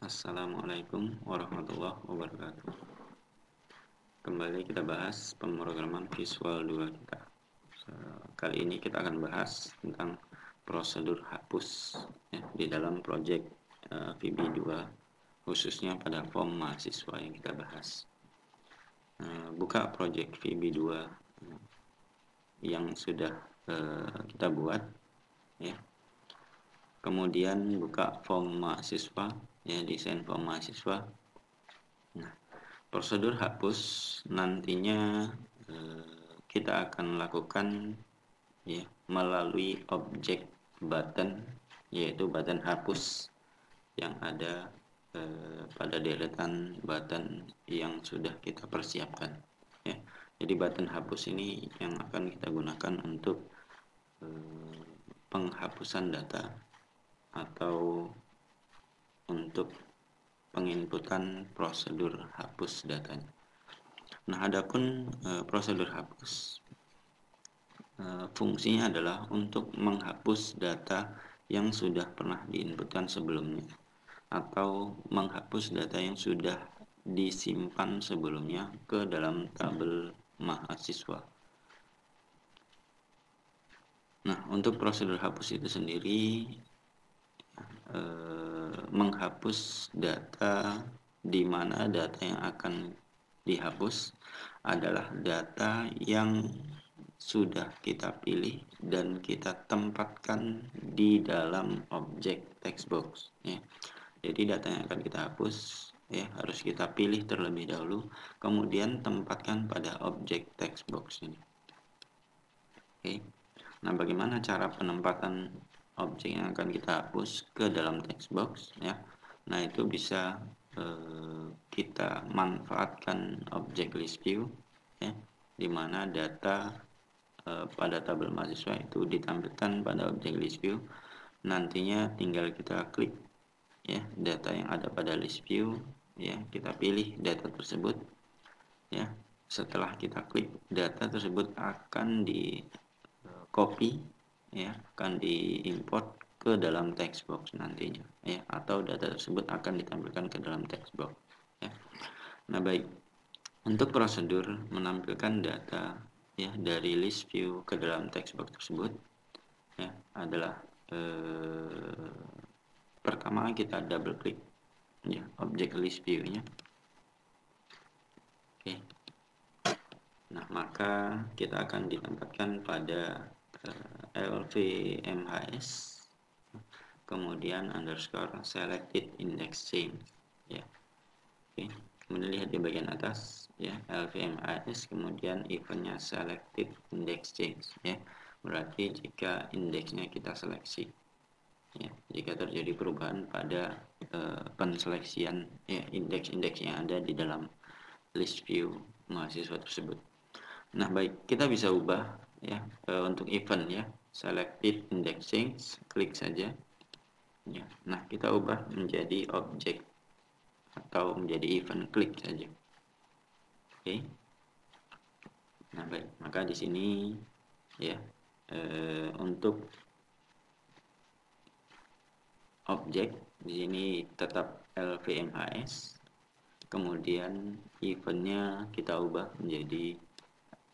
Assalamualaikum warahmatullahi wabarakatuh. Kembali kita bahas pemrograman Visual 2 kita. Kali ini kita akan bahas tentang prosedur hapus ya, di dalam project VB2, khususnya pada form mahasiswa yang kita bahas. Buka project VB2 yang sudah kita buat ya. Kemudian buka form mahasiswa ya, desain form mahasiswa. Nah, prosedur hapus nantinya kita akan lakukan ya melalui objek button, yaitu button hapus yang ada pada deretan button yang sudah kita persiapkan ya. Jadi button hapus ini yang akan kita gunakan untuk penghapusan data atau untuk penginputan prosedur hapus datanya. Nah, adapun prosedur hapus fungsinya adalah untuk menghapus data yang sudah pernah diinputkan sebelumnya atau menghapus data yang sudah disimpan sebelumnya ke dalam tabel mahasiswa. Nah, untuk prosedur hapus itu sendiri menghapus data di mana data yang akan dihapus adalah data yang sudah kita pilih dan kita tempatkan di dalam objek text box ya. Jadi data yang akan kita hapus ya harus kita pilih terlebih dahulu, kemudian tempatkan pada objek text box ini. Oke. Nah, bagaimana cara penempatan objek yang akan kita hapus ke dalam text box ya? Nah, itu bisa kita manfaatkan objek list view ya, di mana data pada tabel mahasiswa itu ditampilkan pada objek list view. Nantinya tinggal kita klik ya data yang ada pada list view ya, kita pilih data tersebut ya. Setelah kita klik, data tersebut akan di copy ya, akan diimport ke dalam text box nantinya ya, atau data tersebut akan ditampilkan ke dalam text box ya. Nah, baik, untuk prosedur menampilkan data ya dari list view ke dalam text box tersebut ya adalah pertama kita double klik ya objek list view-nya. Oke. Nah, maka kita akan ditempatkan pada LVMHS kemudian underscore selected index change ya. Oke. Kemudian lihat di bagian atas ya, LVMHS kemudian eventnya selected index change ya. Berarti jika indeksnya kita seleksi ya, jika terjadi perubahan pada penseleksian ya indeks-indeks yang ada di dalam list view mahasiswa tersebut. Nah, baik, kita bisa ubah ya untuk event ya, selected index change, klik saja ya. Nah, kita ubah menjadi objek atau menjadi event, klik saja. Oke. Nah, baik, maka di sini ya untuk objek di sini tetap LVMHS, kemudian eventnya kita ubah menjadi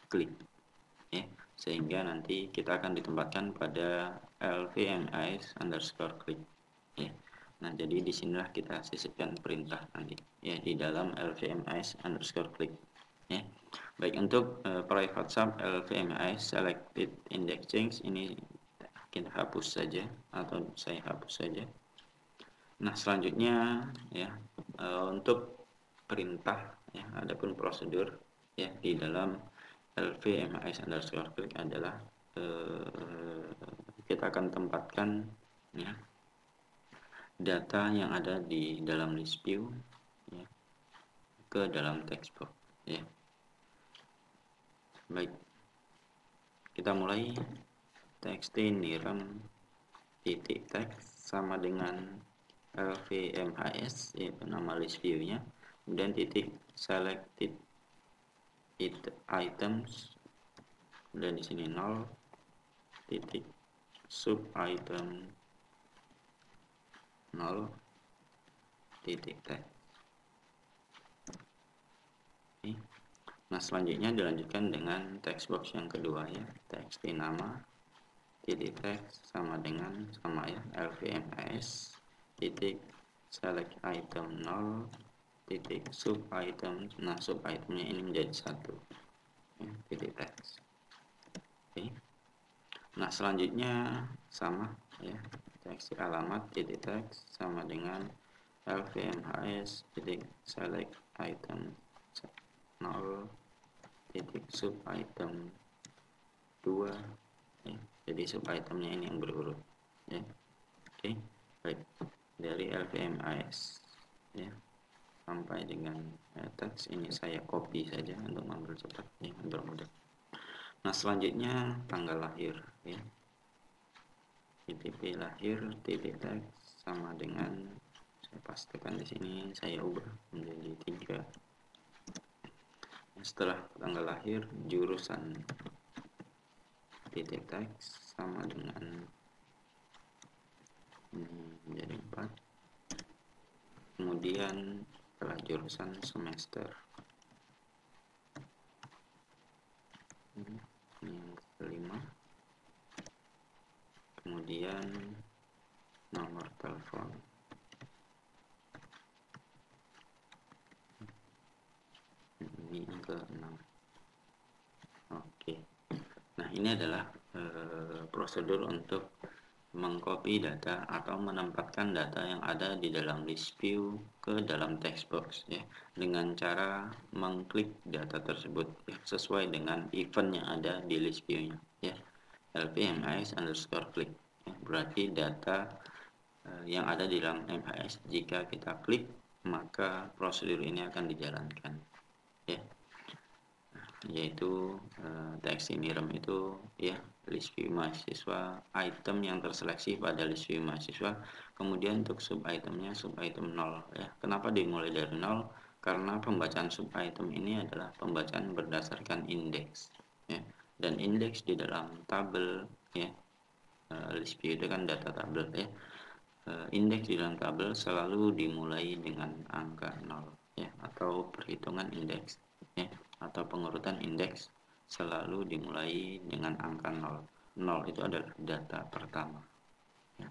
klik ya, sehingga nanti kita akan ditempatkan pada LVMHS underscore klik ya. Nah, jadi disinilah kita sisipkan perintah nanti ya di dalam LVMHS underscore klik ya. Baik, untuk private sub LVMHS selected index change ini kita hapus saja atau saya hapus saja. Nah, selanjutnya ya untuk perintah ya, adapun prosedur ya di dalam LVMHS underscore klik adalah kita akan tempatkan ya data yang ada di dalam list view ya, ke dalam text box ya. Baik, kita mulai. Text niram titik text sama dengan LVMHS yaitu nama list view-nya, kemudian titik selected items dan di sini 0 titik sub item 0 titik text. Oke. Nah, selanjutnya dilanjutkan dengan text box yang kedua ya, txt nama titik text sama ya lvms titik select item 0 titik sub item. Nah, sub itemnya ini menjadi 1 ya, titik text. Oke. Nah, selanjutnya sama ya, txt alamat titik text sama dengan lvmhs titik select item 0 titik sub item 2 ya. Jadi sub itemnya ini yang berurut ya. Oke, baik, dari lvmis ya sampai dengan teks ini saya copy saja untuk mengambil cepat ya, bermudah. Nah, selanjutnya tanggal lahir ya, TTP lahir titik teks sama dengan, saya pastikan di sini saya ubah menjadi 3. Setelah tanggal lahir, jurusan titik teks sama dengan menjadi 4. Kemudian setelah jurusan semester, ini yang kelima. Kemudian nomor telepon, ini yang ke-6. Oke. Nah, ini adalah prosedur untuk mengcopy data atau menempatkan data yang ada di dalam list view ke dalam text box ya, dengan cara mengklik data tersebut ya, sesuai dengan event yang ada di list view-nya ya. lvmis_click ya, berarti data yang ada di dalam MHS, jika kita klik maka prosedur ini akan dijalankan ya, yaitu txt nirem itu ya, list view mahasiswa, item yang terseleksi pada list view mahasiswa. Kemudian untuk sub itemnya sub item 0 ya. Kenapa dimulai dari 0? Karena pembacaan sub item ini adalah pembacaan berdasarkan indeks ya, dan indeks di dalam tabel ya, list view itu kan data tabel ya. Indeks di dalam tabel selalu dimulai dengan angka 0 ya, atau perhitungan indeks ya, atau pengurutan indeks selalu dimulai dengan angka 0. 0 itu adalah data pertama ya.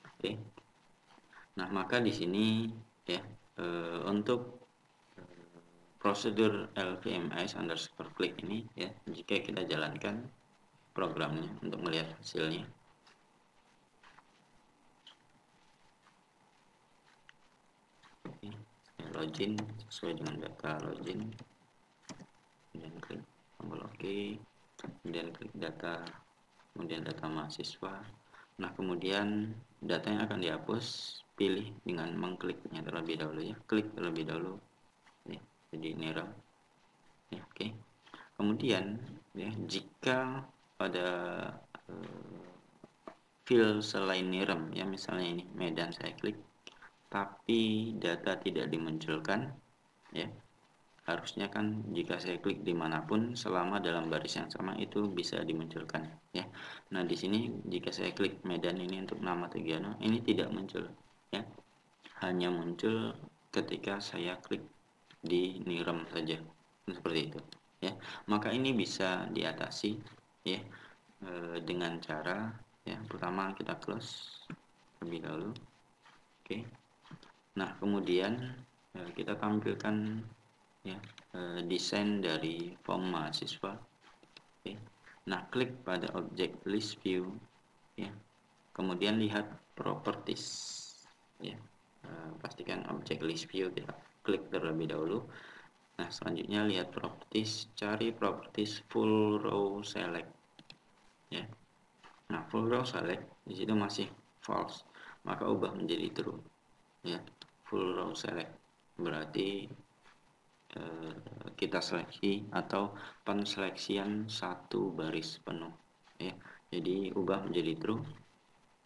Oke. Nah, maka di sini ya, untuk prosedur lvmis_click ini ya, jika kita jalankan programnya untuk melihat hasilnya, login sesuai dengan data login, kemudian klik tombol OK, kemudian klik data, kemudian data mahasiswa. Nah, kemudian data yang akan dihapus pilih dengan mengkliknya terlebih dahulu ya, klik terlebih dahulu ya, jadi nirem ya. Oke. Kemudian ya, jika pada field selain nirem ya, misalnya ini Medan, saya klik tapi data tidak dimunculkan ya, harusnya kan jika saya klik dimanapun selama dalam baris yang sama itu bisa dimunculkan ya. Nah, di sini jika saya klik Medan ini untuk nama Tegiano, ini tidak muncul ya, hanya muncul ketika saya klik di nirem saja seperti itu ya. Maka ini bisa diatasi ya, dengan cara ya, pertama kita close terlebih dahulu. Oke. Nah, kemudian kita tampilkan ya, desain dari form mahasiswa. Oke. Nah, klik pada objek list view ya, kemudian lihat properties ya, pastikan objek list view kita klik terlebih dahulu. Nah, selanjutnya lihat properties, cari properties full row select ya. Nah, full row select di situ masih false, maka ubah menjadi true ya. Full row select berarti kita seleksi atau penseleksian satu baris penuh ya, jadi ubah menjadi true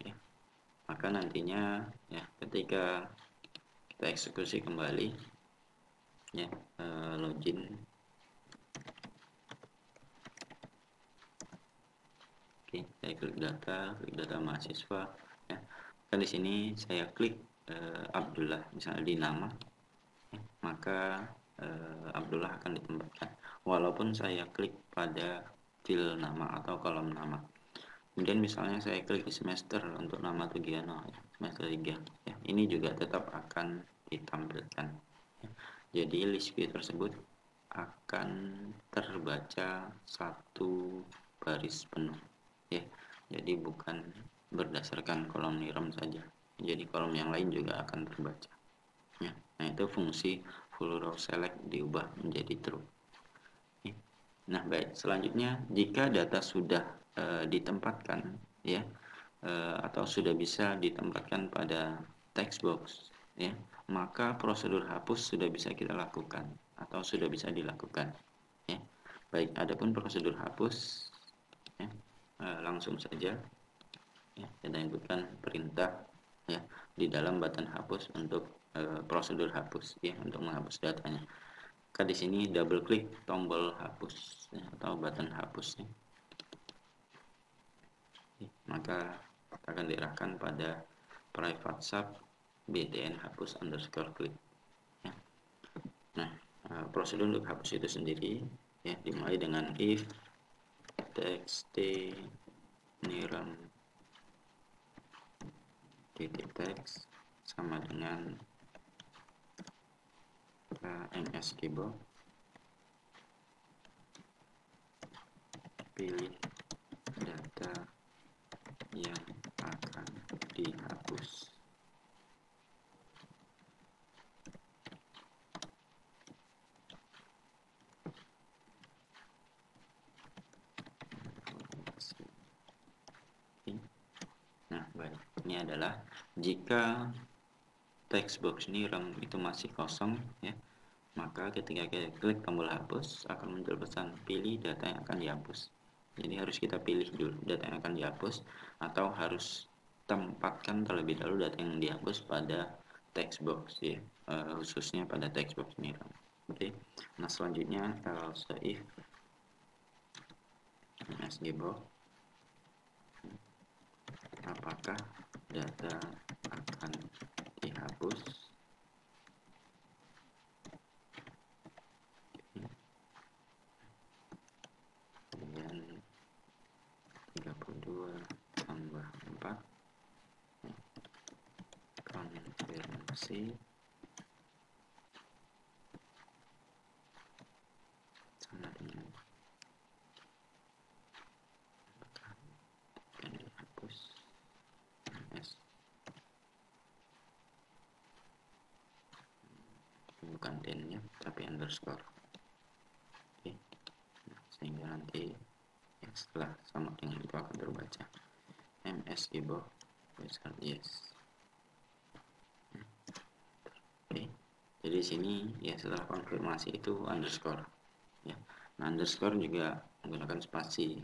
ya. Maka nantinya ya, ketika kita eksekusi kembali ya, login. Oke, saya klik data mahasiswa ya. Kan di sini saya klik Abdullah misalnya di nama, maka Abdullah akan ditempatkan walaupun saya klik pada field nama atau kolom nama. Kemudian misalnya saya klik di semester untuk nama Tugiono ya, semester 3 ya, ini juga tetap akan ditampilkan ya. Jadi list view tersebut akan terbaca satu baris penuh ya, jadi bukan berdasarkan kolom niram saja, jadi kolom yang lain juga akan terbaca ya. Nah itu fungsi full row select diubah menjadi true ya. Nah baik, selanjutnya jika data sudah ditempatkan ya, atau sudah bisa ditempatkan pada text box ya, maka prosedur hapus sudah bisa kita lakukan atau sudah bisa dilakukan ya. Baik, adapun prosedur hapus ya, langsung saja ya, kita inputkan perintah ya di dalam button hapus untuk prosedur hapus ya, untuk menghapus datanya. Maka di sini double klik tombol hapus ya, atau button hapus ya. Maka akan diarahkan pada private sub btn hapus underscore klik ya. Nah prosedur untuk hapus itu sendiri ya dimulai dengan if txt niram titik teks sama dengan ms keyboard, pilih data yang akan dihapus. Nah baik, ini adalah jika text box niram itu masih kosong ya, maka ketika kita klik tombol hapus akan muncul pesan pilih data yang akan dihapus. Jadi harus kita pilih dulu data yang akan dihapus atau harus tempatkan terlebih dahulu data yang dihapus pada text box ya, khususnya pada text box niram. Oke. Nah selanjutnya else if msgbox apakah data akan dihapus. Kemudian 32 tambah 4 konfirmasi sama dengan yang dihapus s bukan dennya tapi underscore. Oke. Nah, sehingga nanti ya, setelah sama dengan itu akan terbaca ms keyboard wizard yes. Oke. Jadi sini ya setelah konfirmasi itu underscore ya. Nah, underscore juga menggunakan spasi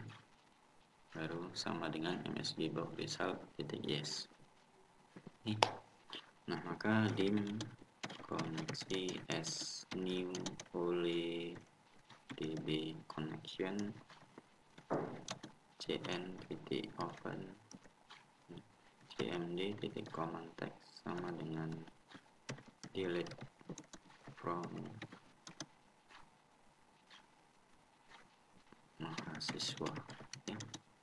baru sama dengan ms keyboard result titik yes. Nah maka dim koneksi as new oleh db connection cn titik open cmd titik command text sama dengan delete from mahasiswa ya,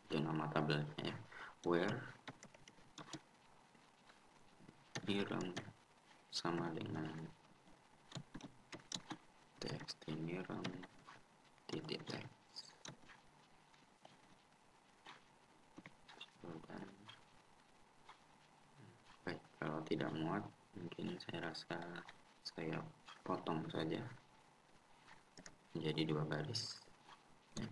itu nama tabelnya ya, where niram sama dengan txt niram titik teks. Dan baik, kalau tidak muat mungkin saya rasa saya potong saja menjadi 2 baris ya.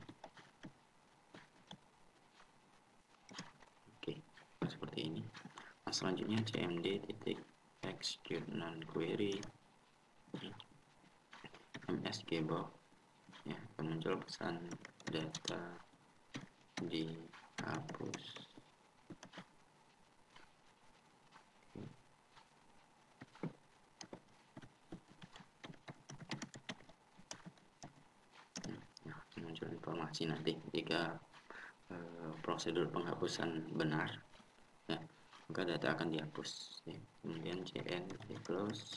Oke, seperti ini. Nah, selanjutnya cmd titik execute non query ms keyboard ya, akan muncul pesan data dihapus. Nah, muncul informasi nanti jika prosedur penghapusan benar ya, maka maka data akan dihapus ya. Kemudian cn close,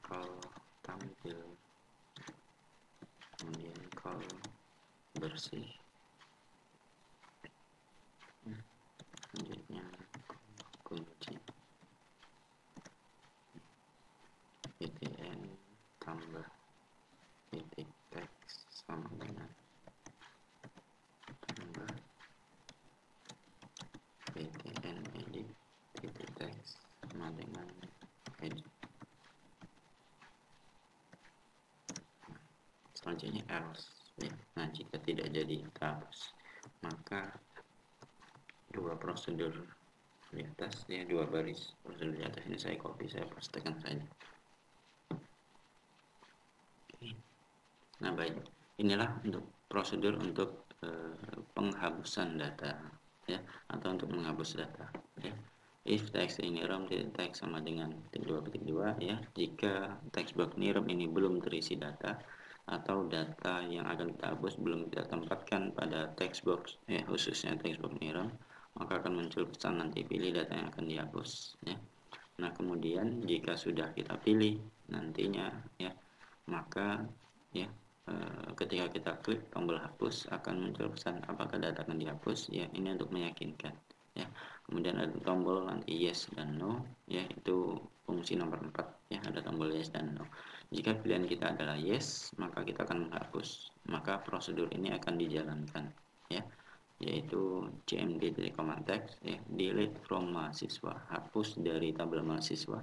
call tampil, kemudian call bersih, selanjutnya kunci btn tambah titik teks sama dengan tambah btn edit titik teks sama dengan edit. Selanjutnya else ya. Nah, jika tidak jadi terhapus, maka dua prosedur di atas ya, dua baris prosedur di atas ini saya copy, saya pastekan saja. Oke. Nah, baik, inilah untuk prosedur untuk penghapusan data ya, atau untuk menghapus data ya. If text ini rom teks sama dengan 2.2 ya, jika text box nirom ini belum terisi data atau data yang akan kita hapus belum kita tempatkan pada text box ya, khususnya text box nirom, maka akan muncul pesan nanti pilih data yang akan dihapus ya. Nah, kemudian jika sudah kita pilih nantinya ya, maka ya ketika kita klik tombol hapus akan muncul pesan apakah data akan dihapus ya, ini untuk meyakinkan ya. Kemudian ada tombol nanti yes dan no ya, itu fungsi nomor 4 ya, ada tombol yes dan no. Jika pilihan kita adalah yes, maka kita akan menghapus, maka prosedur ini akan dijalankan ya, yaitu cmd command text ya, delete from mahasiswa, hapus dari tabel mahasiswa,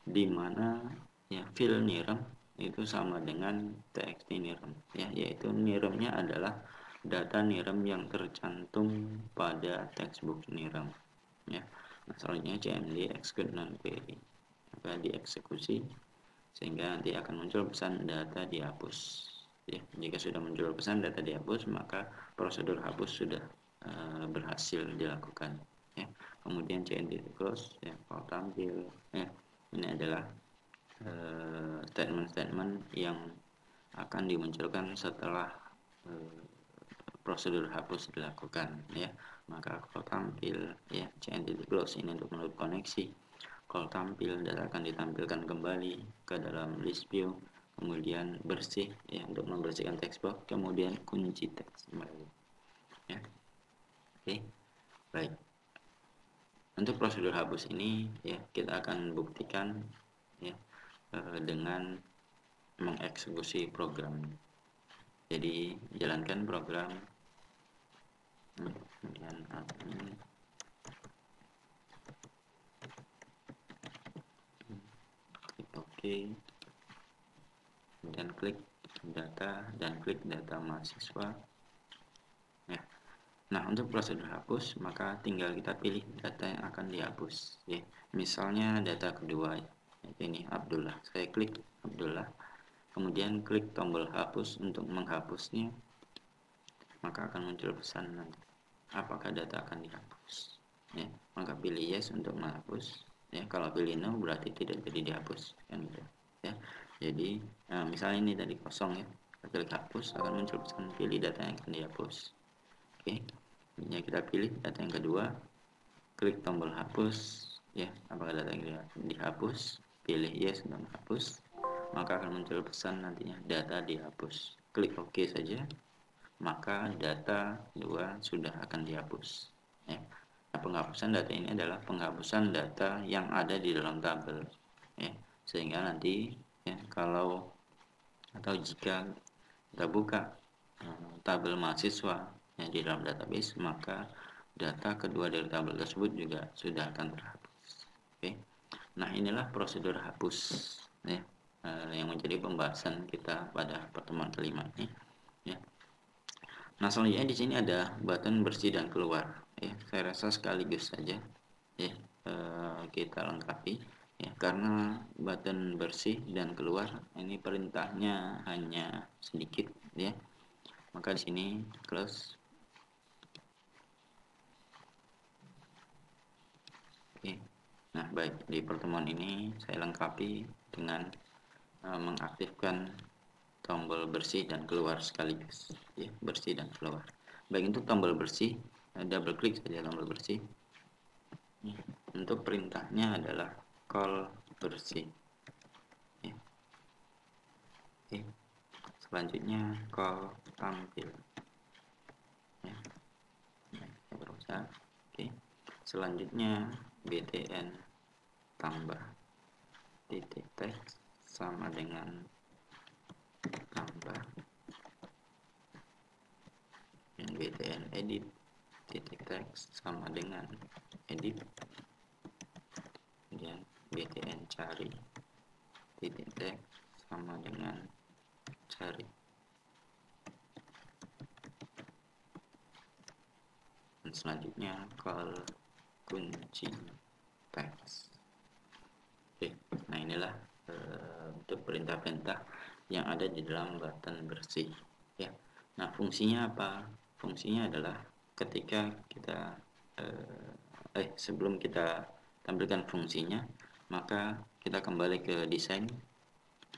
di mana ya fill nirom itu sama dengan txt nirom ya, yaitu niromnya adalah data nirom yang tercantum pada textbook nirom ya. Nah, selanjutnya cmd execute non query, maka dieksekusi sehingga nanti akan muncul pesan data dihapus ya. Jika sudah muncul pesan data dihapus, maka prosedur hapus sudah berhasil dilakukan ya. Kemudian cnd close ya, kalau tampil ya, ini adalah statement-statement yang akan dimunculkan setelah prosedur hapus dilakukan ya. Maka kalau tampil ya, cnd close ini untuk menutup koneksi. Kalau tampil, data akan ditampilkan kembali ke dalam list view, kemudian bersih ya, untuk membersihkan text box, kemudian kunci teks kembali ya. Oke, baik. Untuk prosedur hapus ini ya, kita akan buktikan ya dengan mengeksekusi program. Jadi jalankan program, kemudian admin, klik OK, kemudian klik data dan klik data mahasiswa ya. Nah, untuk prosedur hapus maka tinggal kita pilih data yang akan dihapus ya. Misalnya data kedua ini Abdullah, saya klik Abdullah, kemudian klik tombol hapus untuk menghapusnya, maka akan muncul pesan nanti apakah data akan dihapus ya. Maka pilih yes untuk menghapus ya, kalau pilih no berarti tidak jadi dihapus kan gitu ya. Jadi misalnya ini tadi kosong ya, klik hapus akan muncul pesan pilih data yang akan dihapus. Oke, ya, kita pilih data yang kedua, klik tombol hapus ya, apakah data yang dihapus, pilih yes untuk menghapus, maka akan muncul pesan nantinya data dihapus. Klik OK saja, maka data 2 sudah akan dihapus ya. Nah, penghapusan data ini adalah penghapusan data yang ada di dalam tabel ya, sehingga nanti ya, kalau atau jika kita buka tabel mahasiswa yang di dalam database, maka data kedua dari tabel tersebut juga sudah akan terhapus. Oke. Nah, inilah prosedur hapus ya, yang menjadi pembahasan kita pada pertemuan kelima ini ya. Nah, selanjutnya di sini ada button bersih dan keluar ya. Saya rasa sekaligus saja ya kita lengkapi ya, karena button bersih dan keluar ini perintahnya hanya sedikit ya. Maka di sini close. Oke. Nah, baik, di pertemuan ini saya lengkapi dengan mengaktifkan tombol bersih dan keluar sekaligus ya, bersih dan keluar. Baik, untuk tombol bersih double klik saja tombol bersih Untuk perintahnya adalah call bersih. Oke. Selanjutnya call tampil. Oke. Selanjutnya btn tambah titik teks sama dengan tambah yang btn edit titik teks sama dengan edit, kemudian btn cari titik teks sama dengan cari, dan selanjutnya call kunci teks. Oke, nah inilah untuk perintah-perintah yang ada di dalam button bersih ya. Nah, fungsinya apa? Fungsinya adalah ketika kita sebelum kita tampilkan fungsinya, maka kita kembali ke desain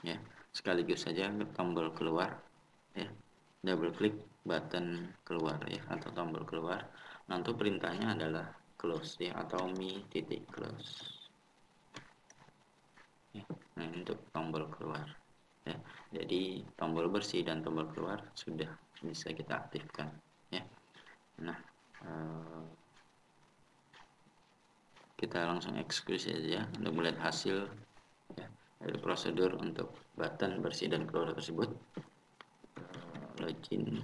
ya, sekaligus saja ke tombol keluar ya, double klik button keluar ya, atau tombol keluar. Nah, untuk perintahnya adalah close ya, atau mi titik close ya. Nah, ini untuk tombol keluar ya. Jadi tombol bersih dan tombol keluar sudah bisa kita aktifkan ya. Nah, kita langsung eksekusi saja untuk melihat hasil ya, dari prosedur untuk button bersih dan keluar tersebut. Login.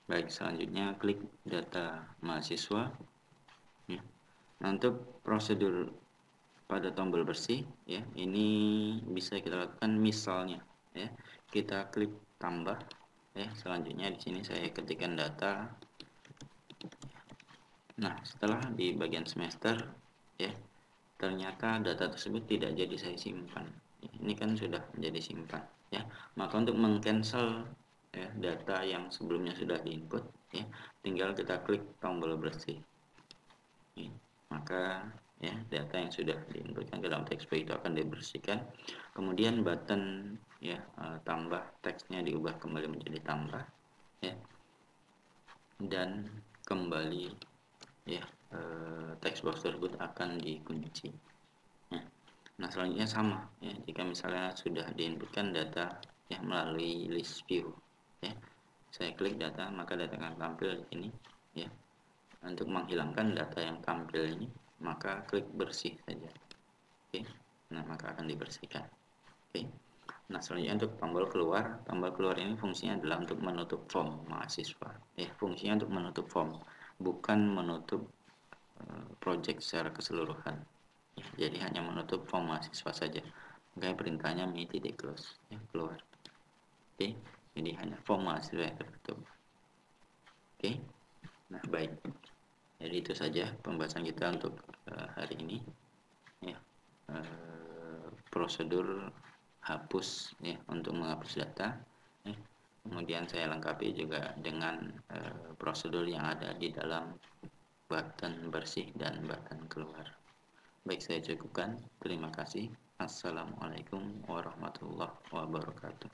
Baik, selanjutnya klik data mahasiswa ya. Nah, untuk prosedur pada tombol bersih ya, ini bisa kita lakukan misalnya ya, kita klik tambah ya. Selanjutnya di sini saya ketikkan data. Nah, setelah di bagian semester ya, ternyata data tersebut tidak jadi saya simpan. Ini kan sudah menjadi simpan ya. Maka untuk mengcancel ya, data yang sebelumnya sudah diinput ya, tinggal kita klik tombol bersih ya. Maka ya, data yang sudah diinputkan ke dalam text box itu akan dibersihkan. Kemudian button ya, tambah teksnya diubah kembali menjadi tambah ya, dan kembali ya, text box tersebut akan dikunci ya. Nah, selanjutnya sama ya, jika misalnya sudah diinputkan data ya melalui list view ya, saya klik data, maka data akan tampil di sini ya. Untuk menghilangkan data yang tampil ini, maka klik bersih saja. Oke. Nah, maka akan dibersihkan. Oke. Nah, selanjutnya untuk tombol keluar ini fungsinya adalah untuk menutup form mahasiswa ya. Fungsinya untuk menutup form, bukan menutup project secara keseluruhan ya. Jadi hanya menutup form mahasiswa saja. Makanya perintahnya mi titik close ya, keluar. Oke. Jadi hanya form mahasiswa yang tertutup. Oke. Nah, baik. Jadi itu saja pembahasan kita untuk hari ini ya. Prosedur hapus ya, untuk menghapus data ya. Kemudian saya lengkapi juga dengan prosedur yang ada di dalam button bersih dan button keluar. Baik, saya cukupkan. Terima kasih. Assalamualaikum warahmatullahi wabarakatuh.